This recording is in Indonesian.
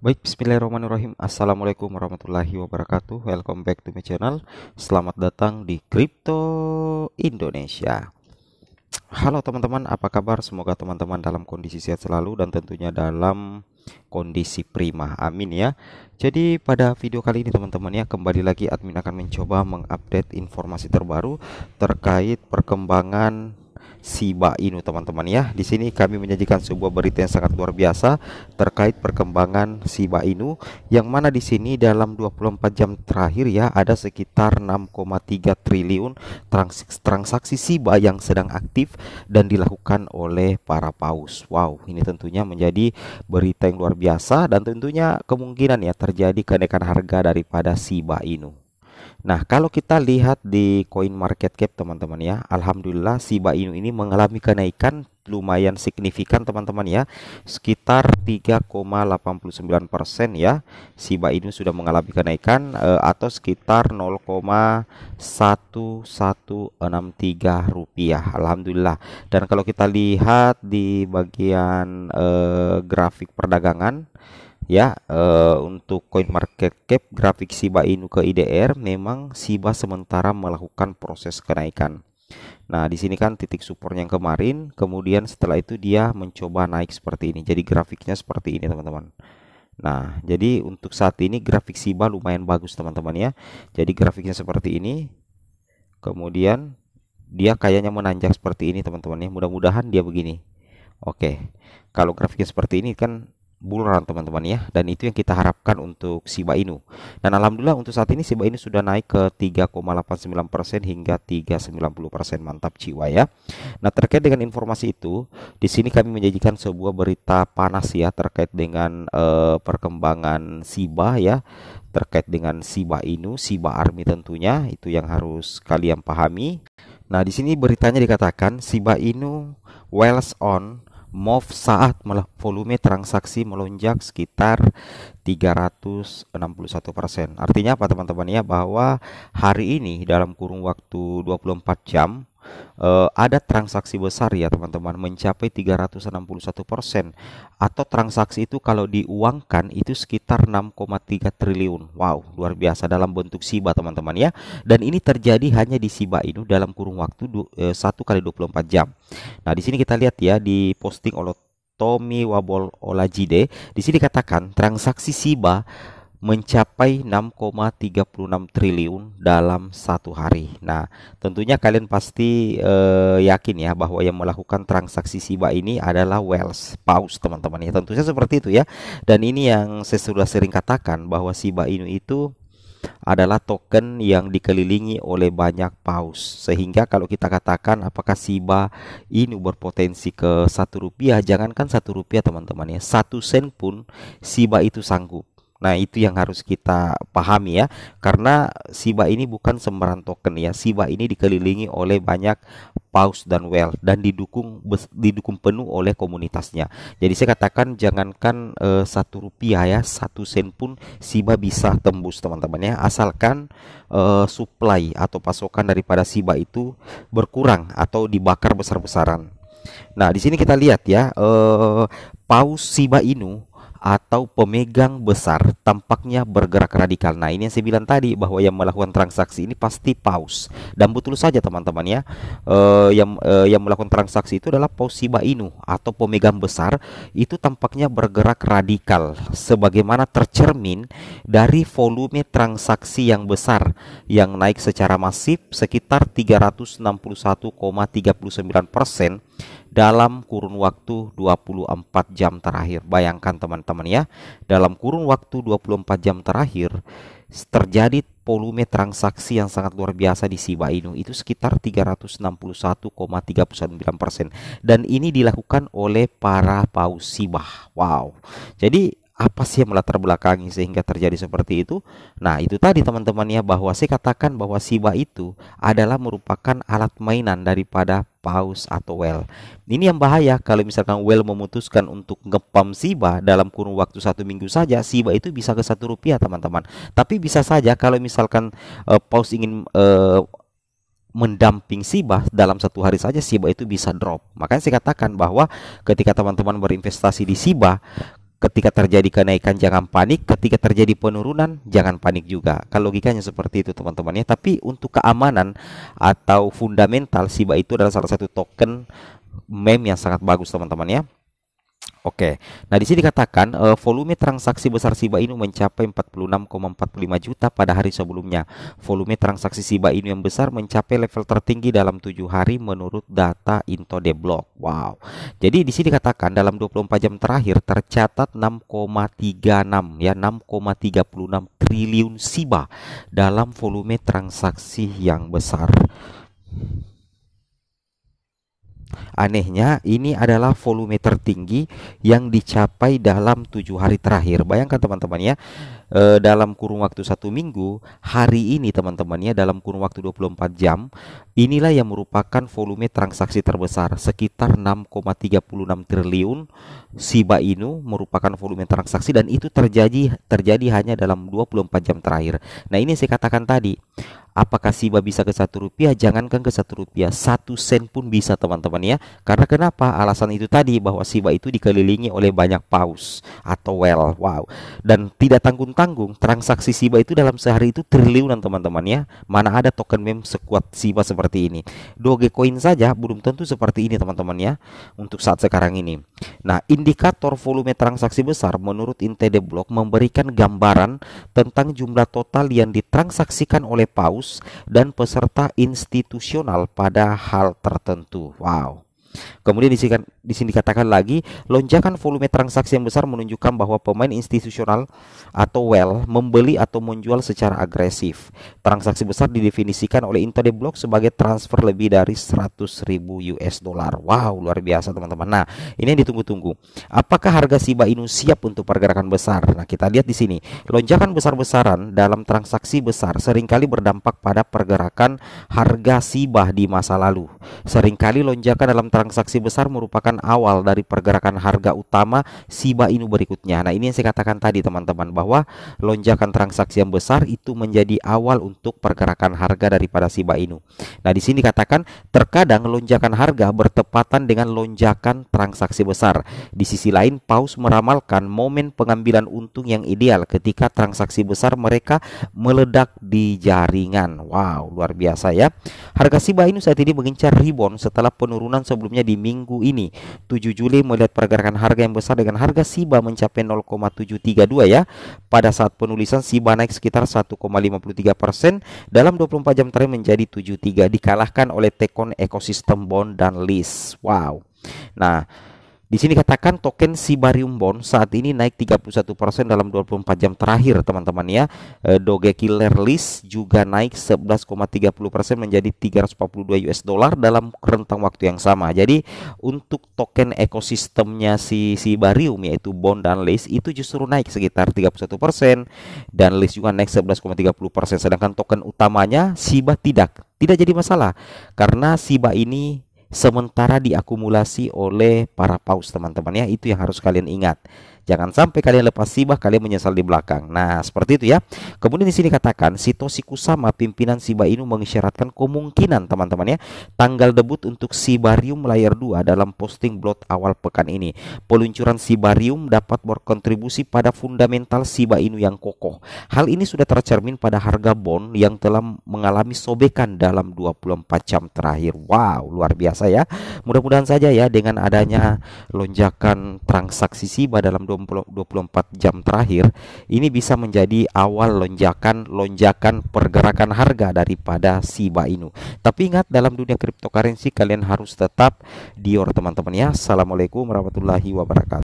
Baik, bismillahirrahmanirrahim. Assalamualaikum warahmatullahi wabarakatuh. Welcome back to my channel. Selamat datang di Crypto Indonesia. Halo teman-teman, apa kabar? Semoga teman-teman dalam kondisi sehat selalu dan tentunya dalam kondisi prima. Amin ya. Jadi pada video kali ini teman-teman ya, kembali lagi admin akan mencoba mengupdate informasi terbaru terkait perkembangan Shiba Inu teman-teman ya. Di sini kami menyajikan sebuah berita yang sangat luar biasa terkait perkembangan Shiba Inu, yang mana di sini dalam 24 jam terakhir ya ada sekitar 6,3 triliun transaksi Shiba yang sedang aktif dan dilakukan oleh para paus. Wow, ini tentunya menjadi berita yang luar biasa dan tentunya kemungkinan ya terjadi kenaikan harga daripada Shiba Inu. Nah, kalau kita lihat di coin market cap teman-teman ya, alhamdulillah Shiba Inu ini mengalami kenaikan lumayan signifikan teman-teman ya, sekitar 3,89% ya. Shiba Inu sudah mengalami kenaikan atau sekitar 0,1163 rupiah, alhamdulillah. Dan kalau kita lihat di bagian grafik perdagangan ya, untuk coin market cap grafik Shiba Inu ke IDR, memang Shiba sementara melakukan proses kenaikan. Nah, di sini kan titik supportnya yang kemarin, kemudian setelah itu dia mencoba naik seperti ini. Jadi grafiknya seperti ini teman-teman. Nah, jadi untuk saat ini grafik Shiba lumayan bagus teman-teman ya. Jadi grafiknya seperti ini. Kemudian dia kayaknya menanjak seperti ini teman-teman ya. Mudah-mudahan dia begini. Oke. Kalau grafiknya seperti ini kan bull run teman-teman ya, dan itu yang kita harapkan untuk Shiba Inu. Dan alhamdulillah untuk saat ini Shiba Inu sudah naik ke 3,89% hingga 3,90%. Mantap jiwa ya. Nah, terkait dengan informasi itu, di sini kami menjanjikan sebuah berita panas ya terkait dengan perkembangan Shiba ya, terkait dengan Shiba Inu, Shiba Army tentunya, itu yang harus kalian pahami. Nah, di sini beritanya dikatakan Shiba Inu Wells on move saat volume transaksi melonjak sekitar 361%. Artinya apa teman-teman ya, bahwa hari ini dalam kurun waktu 24 jam ada transaksi besar ya teman-teman, mencapai 361%, atau transaksi itu kalau diuangkan itu sekitar 6,3 triliun. Wow, luar biasa dalam bentuk Shiba teman-teman ya. Dan ini terjadi hanya di Shiba Inu dalam kurun waktu 1 kali 24 jam. Nah, di sini kita lihat ya, di posting oleh Tommy Wabol Olajide, di sini katakan transaksi Shiba mencapai 6,36 triliun dalam satu hari. Nah, tentunya kalian pasti yakin ya bahwa yang melakukan transaksi Shiba ini adalah Wells, paus teman-teman ya. Tentunya seperti itu ya. Dan ini yang saya sudah sering katakan, bahwa Shiba Inu itu adalah token yang dikelilingi oleh banyak paus, sehingga kalau kita katakan apakah Shiba Inu berpotensi ke 1 rupiah, jangankan 1 rupiah teman-teman ya, 1 sen pun Shiba itu sanggup. Nah, itu yang harus kita pahami ya, karena Shiba ini bukan sembarang token ya. Shiba ini dikelilingi oleh banyak paus dan whale, dan didukung penuh oleh komunitasnya. Jadi saya katakan jangankan 1 rupiah ya, 1 sen pun Shiba bisa tembus teman-teman ya, asalkan supply atau pasokan daripada Shiba itu berkurang atau dibakar besar-besaran. Nah, di sini kita lihat ya, paus Shiba Inu atau pemegang besar tampaknya bergerak radikal. Nah, ini yang saya bilang tadi, bahwa yang melakukan transaksi ini pasti paus. Dan betul saja teman-teman ya, yang melakukan transaksi itu adalah paus Shiba Inu atau pemegang besar, itu tampaknya bergerak radikal, sebagaimana tercermin dari volume transaksi yang besar yang naik secara masif sekitar 361,39% dalam kurun waktu 24 jam terakhir. Bayangkan teman-teman ya, dalam kurun waktu 24 jam terakhir terjadi volume transaksi yang sangat luar biasa di Shiba Inu, itu sekitar 361,39%, dan ini dilakukan oleh para paus Shiba. Wow. Jadi apa sih yang melatar belakangi sehingga terjadi seperti itu? Nah, itu tadi teman-teman ya, bahwa saya katakan bahwa Shiba itu adalah merupakan alat mainan daripada paus atau whale. Ini yang bahaya, kalau misalkan whale memutuskan untuk ngepam Shiba dalam kurun waktu 1 minggu saja, Shiba itu bisa ke 1 rupiah teman-teman. Tapi bisa saja kalau misalkan paus ingin mendamping Shiba dalam 1 hari saja, Shiba itu bisa drop. Makanya saya katakan bahwa ketika teman-teman berinvestasi di Shiba, Ketika terjadi kenaikan jangan panik, ketika terjadi penurunan jangan panik juga. Kan logikanya seperti itu teman-teman ya. Tapi untuk keamanan atau fundamental, Shiba itu adalah salah satu token meme yang sangat bagus teman-teman ya. Oke, nah di sini dikatakan volume transaksi besar Shiba Inu mencapai 46,45 juta pada hari sebelumnya. Volume transaksi Shiba Inu yang besar mencapai level tertinggi dalam 7 hari menurut data Into the Block. Wow. Jadi di sini dikatakan dalam 24 jam terakhir tercatat 6,36 ya, 6,36 triliun Shiba dalam volume transaksi yang besar. Anehnya, ini adalah volume tertinggi yang dicapai dalam 7 hari terakhir. Bayangkan teman-teman ya, dalam kurun waktu 1 minggu, hari ini teman-teman ya, dalam kurun waktu 24 jam, inilah yang merupakan volume transaksi terbesar, sekitar 6,36 triliun Shiba Inu merupakan volume transaksi, dan itu terjadi hanya dalam 24 jam terakhir. Nah, ini saya katakan tadi. Apakah Shiba bisa ke Rp1? Jangankan ke Rp1, 1 sen pun bisa teman-teman ya. Karena kenapa? Alasan itu tadi, bahwa Shiba itu dikelilingi oleh banyak paus atau whale. Wow. Dan tidak tanggung-tanggung, transaksi Shiba itu dalam sehari itu triliunan teman-teman ya. Mana ada token meme sekuat Shiba seperti ini. Dogecoin saja belum tentu seperti ini teman-teman ya, untuk saat sekarang ini. Nah, indikator volume transaksi besar menurut Inte the Block memberikan gambaran tentang jumlah total yang ditransaksikan oleh paus dan peserta institusional pada hal tertentu. Wow. Kemudian di sini dikatakan lagi, lonjakan volume transaksi yang besar menunjukkan bahwa pemain institusional atau whale membeli atau menjual secara agresif. Transaksi besar didefinisikan oleh Into the Block sebagai transfer lebih dari 100.000 US dollar. Wow, luar biasa teman-teman. Nah, ini yang ditunggu-tunggu. Apakah harga Shiba Inu siap untuk pergerakan besar? Nah, kita lihat di sini. Lonjakan besar-besaran dalam transaksi besar seringkali berdampak pada pergerakan harga Shiba di masa lalu. Seringkali lonjakan dalam transaksi besar merupakan awal dari pergerakan harga utama Shiba Inu berikutnya. Nah, ini yang saya katakan tadi teman-teman, bahwa lonjakan transaksi yang besar itu menjadi awal untuk pergerakan harga daripada Shiba Inu. Nah, di sini katakan terkadang lonjakan harga bertepatan dengan lonjakan transaksi besar. Di sisi lain, paus meramalkan momen pengambilan untung yang ideal ketika transaksi besar mereka meledak di jaringan. Wow, luar biasa ya. Harga Shiba Inu saat ini mengincar rebound setelah penurunan sebelumnya di minggu ini. 7 Juli melihat pergerakan harga yang besar dengan harga Shiba mencapai 0,732 ya. Pada saat penulisan Shiba naik sekitar 1,53% dalam 24 jam terakhir menjadi 73, dikalahkan oleh Tekon Ekosistem Bond dan List. Wow. Nah, di sini katakan token Shibarium Bond saat ini naik 31% dalam 24 jam terakhir teman-teman ya. Doge Killer List juga naik 11,30% menjadi 342 US dollar dalam rentang waktu yang sama. Jadi untuk token ekosistemnya si Shibarium yaitu Bond dan List itu justru naik sekitar 31%, dan List juga naik 11,30%. Sedangkan token utamanya Shiba tidak jadi masalah, karena Shiba ini sementara diakumulasi oleh para paus teman-teman ya. Itu yang harus kalian ingat. Jangan sampai kalian lepas Shiba, kalian menyesal di belakang. Nah, seperti itu ya. Kemudian di sini katakan Satoshi Kusama, pimpinan Shiba Inu, mengisyaratkan kemungkinan teman-teman ya tanggal debut untuk Shibarium Layer 2 dalam posting blog awal pekan ini. Peluncuran Shibarium dapat berkontribusi pada fundamental Shiba Inu yang kokoh. Hal ini sudah tercermin pada harga bond yang telah mengalami sobekan dalam 24 jam terakhir. Wow, luar biasa ya. Mudah-mudahan saja ya dengan adanya lonjakan transaksi Shiba dalam 24 jam terakhir ini bisa menjadi awal lonjakan pergerakan harga daripada Shiba Inu. Tapi ingat, dalam dunia cryptocurrency kalian harus tetap dior teman-teman ya. Assalamualaikum warahmatullahi wabarakatuh.